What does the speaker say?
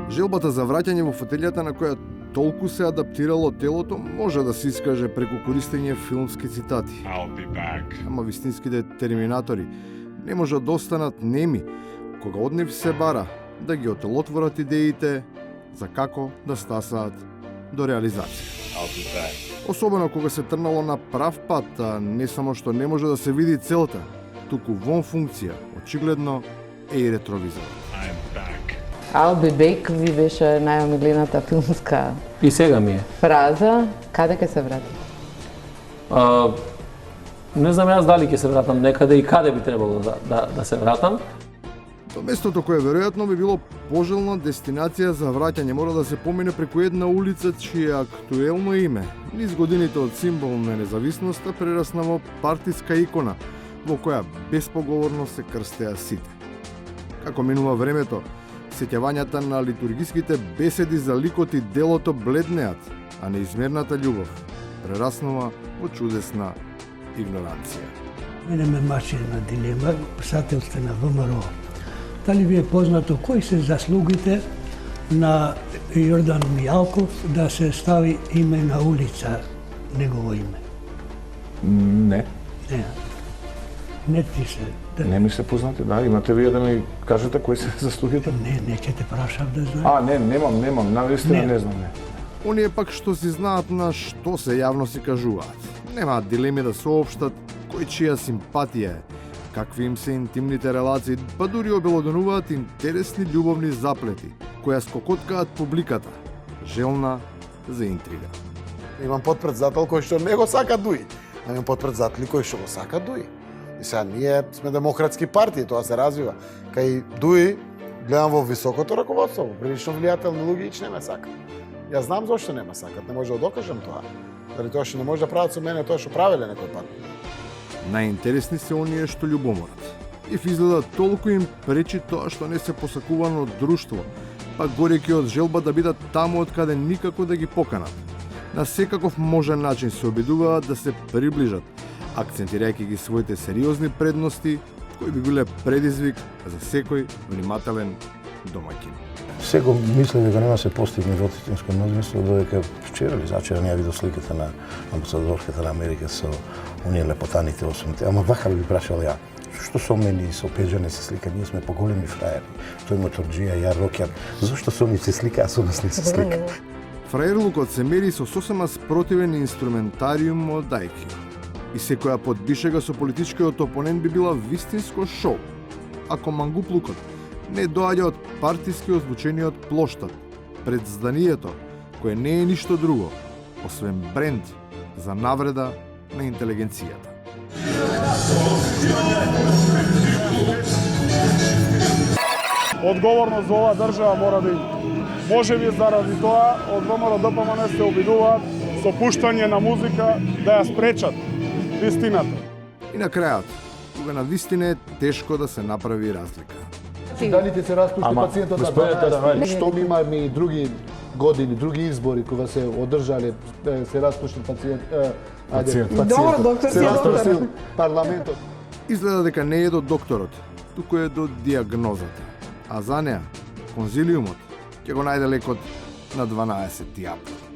Желбата за враќање во фотелјата на која толку се адаптирало телото може да се искаже преку користење филмски цитати. Ама вистинските терминатори не можат да останат неми кога од нив се бара да ги отелотворат идеите за како да стасаат до реализација. Особено кога се трнало на прав пат, а не само што не може да се види целта, туку вон функција, очигледно е и ретровизорот. I'll be back ви беше најомилената филмска И сега ми е. фраза. Каде ќе се врати? Не знам јас дали ќе се вратам некаде и каде би требало да се вратам. До местото кое веројатно би било пожелна дестинација за враќање мора да се помине преку една улица чие актуелно име низ годините од символ на независноста прерасна во партиска икона во која безпоговорно се крстеа сите. Како минува времето, сеќавањата на литургиските беседи за ликот и делото бледнеат, а неизмерната љубов прераснува во чудесна игноранција. Мене ме мачи една дилема, писател сте на ВМРО. Дали ви е познато кои се заслугите на Јордан Мијалков да се стави име на улица, негово име? Не. Не. Не ти се. Да. Не ми се познати, да. Имате вие да ми кажете кои се заслугите? Не ќе те прашав да знаеш. Не, немам, навистина не знам, не. Оние пак што си знаат на што се јавно си кажуваат. Немаат дилеми да соопштат кој чија симпатија е, какви им се интимните релации, па дури обелоденуваат интересни љубовни заплети, која скокоткаат публиката, желна за интрига. Имам подпредседател кој што не го сака Дуи, а имам подпредседатели кој што го сака Дуи. И сега ние сме демократски партии, тоа се развива. Кај Дуи гледам во високото раководство, прилично влијателни луѓе ич не ме сакат. Јас знам зошто не ме сакат, не може да докажам тоа. Дали тоа што не може да прават со мене тоа што правеле некој пат. Најинтересни се оние што љубоморат. И изгледа толку им пречи тоа што не се посакувано од друштво, па гореки од желба да бидат таму од каде никако да ги поканат. На секаков можен начин се обидуваат да се приближат, акцентирајќи ги своите сериозни предности, кои би биле предизвик за секој внимателен домаќин. Секој мисли дека нема се постигне во вистинско мнозинство, додека вчера или зачера не ја видов сликата на амбасадорката на Америка со оние лепотаните 8-те. Ама вака би прашал ја, што со мене и со Пеџане се слика, ние сме поголеми фраери. Тој моторџија, ја рокер. Зошто со нив се слика, а со нас не се слика? Фраерлукот се мери со сосема спротивен инструментариум од Дајкио. И секоја подбишега со политичкиот опонент би била вистинско шоу. Ако мангуплукот не доаѓа од партиски озвучениот плоштад, пред зданието, кое не е ништо друго, освен бренд за навреда на интелигенцијата. Одговорност за оваа држава мора да има. Може би заради тоа од ВМРО ДПМН се обидуваат со пуштање на музика да ја спречат вистината. И на крајот, кога на вистина е тешко да се направи разлика. Дали ќе се распушти пациентот на 12? Што имаме и други години, други избори кога се одржале, се распушти пациент. Добро, доктор си доктор. Парламентот. Изгледа дека не е до докторот, туку е до диагнозата. А за неа, конзилиумот ќе го најде лекот на 12 април.